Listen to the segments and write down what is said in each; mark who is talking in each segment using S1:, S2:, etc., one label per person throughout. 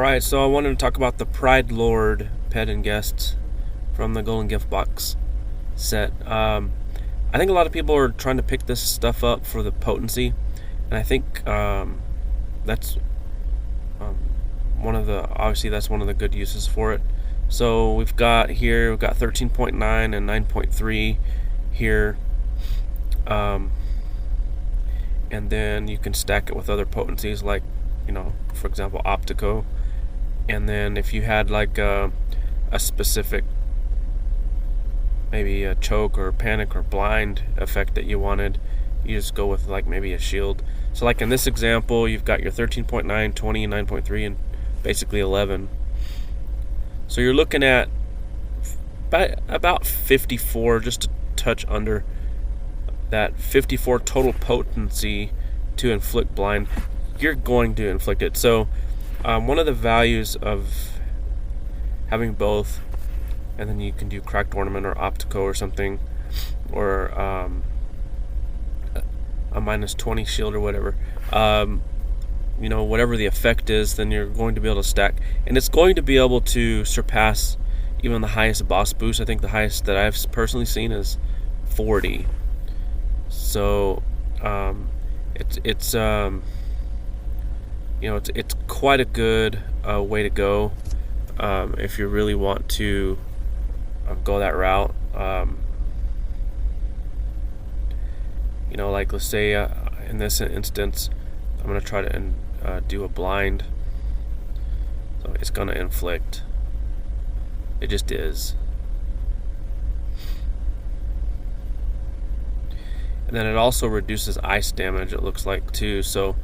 S1: Alright, so I wanted to talk about the Pride Lord pet and guest from the Golden Gift Box set. I think a lot of people are trying to pick this stuff up for the potency, and I think that's obviously that's one of the good uses for it. So we've got 13.9 and 9.3 here, and then you can stack it with other potencies like, for example, Optico. And then if you had like a specific, maybe a choke or panic or blind effect that you wanted, you just go with like maybe a shield. So like in this example, you've got your 13.9, 20, 9.3, and basically 11. So you're looking at about 54, just a touch under that 54 total potency to inflict blind. You're going to inflict it. So one of the values of having both, and then you can do Cracked Ornament or Optico or something, or a minus 20 shield or whatever, whatever the effect is, then you're going to be able to stack, and it's going to be able to surpass even the highest boss boost. I think the highest that I've personally seen is 40. So it's quite a good way to go if you really want to go that route. Like let's say in this instance, I'm going to try to do a blind. So it's going to inflict. It just is. And then it also reduces ice damage, it looks like, too. So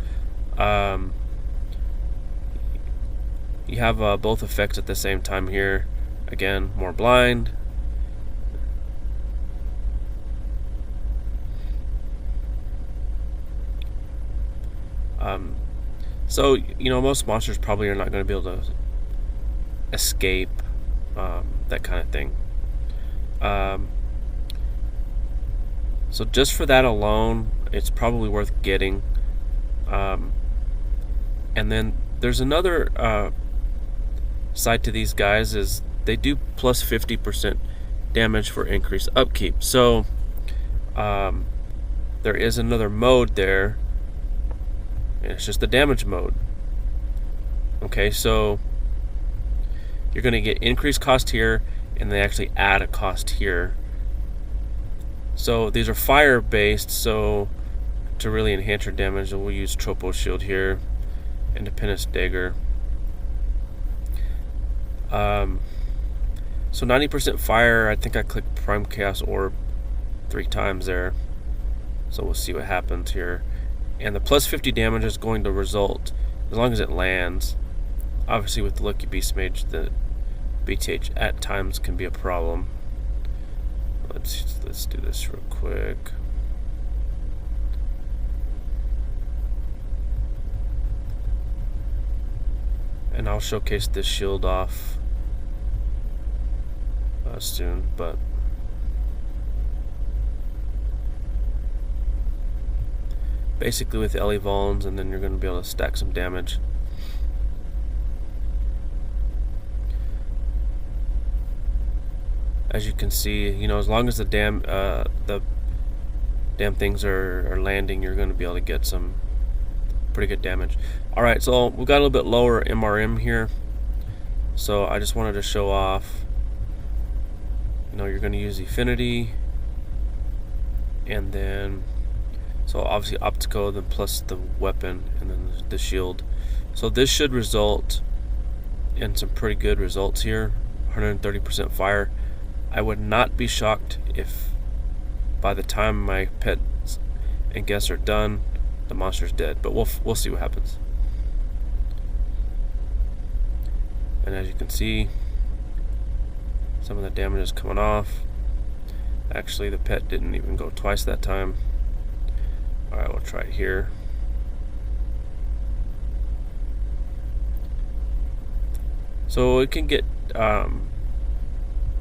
S1: you have both effects at the same time here. Again, more blind. So most monsters probably are not going to be able to escape that kind of thing. So just for that alone, it's probably worth getting. And then there's another side to these guys, is they do plus 50% damage for increased upkeep. So there is another mode there, and it's just the damage mode. Okay, so you're going to get increased cost here, and they actually add a cost here. So these are fire based, so to really enhance your damage, we'll use Tropo Shield here, Independence Dagger. So 90% fire. I think I clicked Prime Chaos Orb 3 times there, so we'll see what happens here. And the plus 50 damage is going to result as long as it lands. Obviously with the Lucky Beast Mage, the BTH at times can be a problem. Let's do this real quick. And I'll showcase this shield off soon, but basically with Ellie Volans, and then you're going to be able to stack some damage. As you can see, as long as the damn things are landing, you're going to be able to get some pretty good damage. Alright, so we've got a little bit lower MRM here, so I just wanted to show off. You're going to use Affinity, and then so obviously Optico, then plus the weapon, and then the shield. So this should result in some pretty good results here. 130% fire. I would not be shocked if by the time my pets and guests are done, the monster's dead, but we'll see what happens. And as you can see, some of the damage is coming off. Actually, the pet didn't even go twice that time. Alright, we'll try it here. So it can get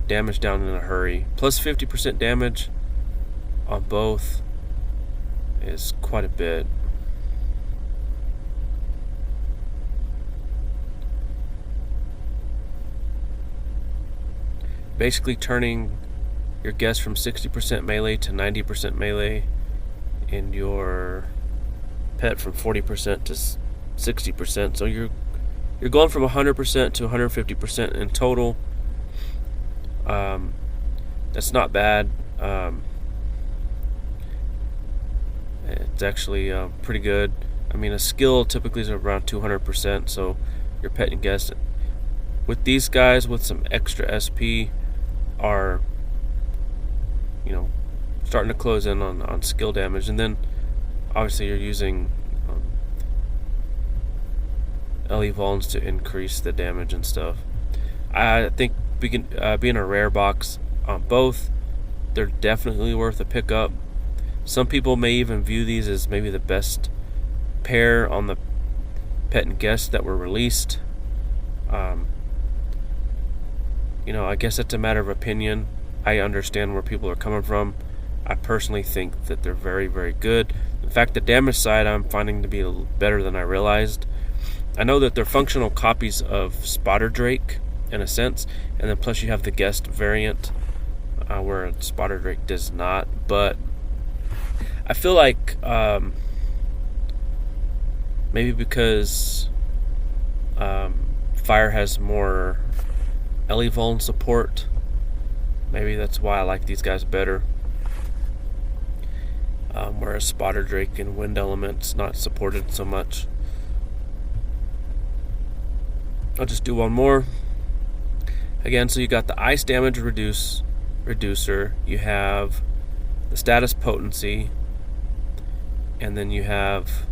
S1: damage down in a hurry. Plus 50% damage on both is quite a bit. basically turning your guess from 60% melee to 90% melee, and your pet from 40% to 60%. So you're going from 100% to 150% in total. That's not bad. It's actually pretty good. I mean, a skill typically is around 200%, so your pet and guess with these guys with some extra SP are, starting to close in on skill damage. And then obviously you're using LE Vulns to increase the damage and stuff. I think being a rare box on both, they're definitely worth a pickup. Some people may even view these as maybe the best pair on the pet and guest that were released. I guess it's a matter of opinion. I understand where people are coming from. I personally think that they're very, very good. In fact, the damage side I'm finding to be a little better than I realized. I know that they're functional copies of Spotter Drake in a sense, and then plus you have the guest variant where Spotter Drake does not. But I feel like maybe because Fire has more LE Vuln support, maybe that's why I like these guys better. Whereas Spotter Drake and Wind Element's not supported so much. I'll just do one more. Again, so you got the ice damage reducer, you have the status potency, and then you have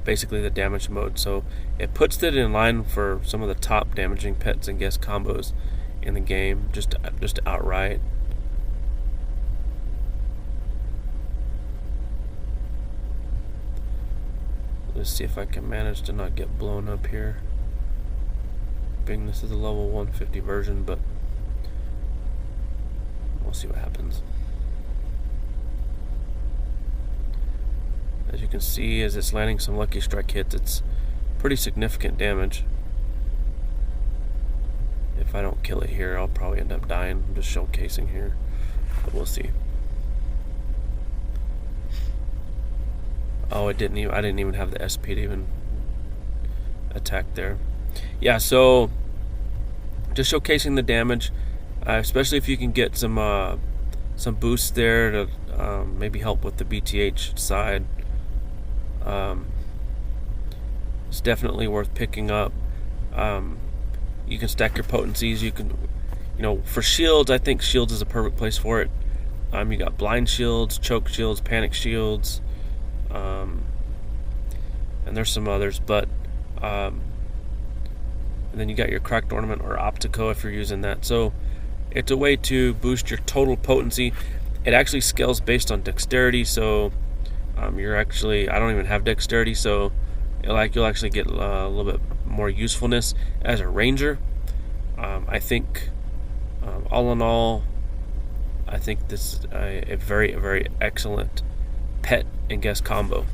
S1: basically the damage mode. So it puts it in line for some of the top damaging pets and guest combos in the game, just outright. Let's see if I can manage to not get blown up here. Being this is a level 150 version, but we'll see what happens. As you can see, as it's landing some Lucky Strike hits, it's pretty significant damage. If I don't kill it here, I'll probably end up dying. I'm just showcasing here, but we'll see. Oh, I didn't even have the SP to even attack there. Yeah, so just showcasing the damage, especially if you can get some boosts there to maybe help with the BTH side. It's definitely worth picking up. You can stack your potencies. You can, for shields, I think shields is a perfect place for it. You got blind shields, choke shields, panic shields, and there's some others, but and then you got your cracked ornament or optico if you're using that. So it's a way to boost your total potency. It actually scales based on dexterity, so you're actually, I don't even have dexterity, so you'll actually get a little bit more usefulness as a ranger. I think all in all, I think this is a very, very excellent pet and guest combo.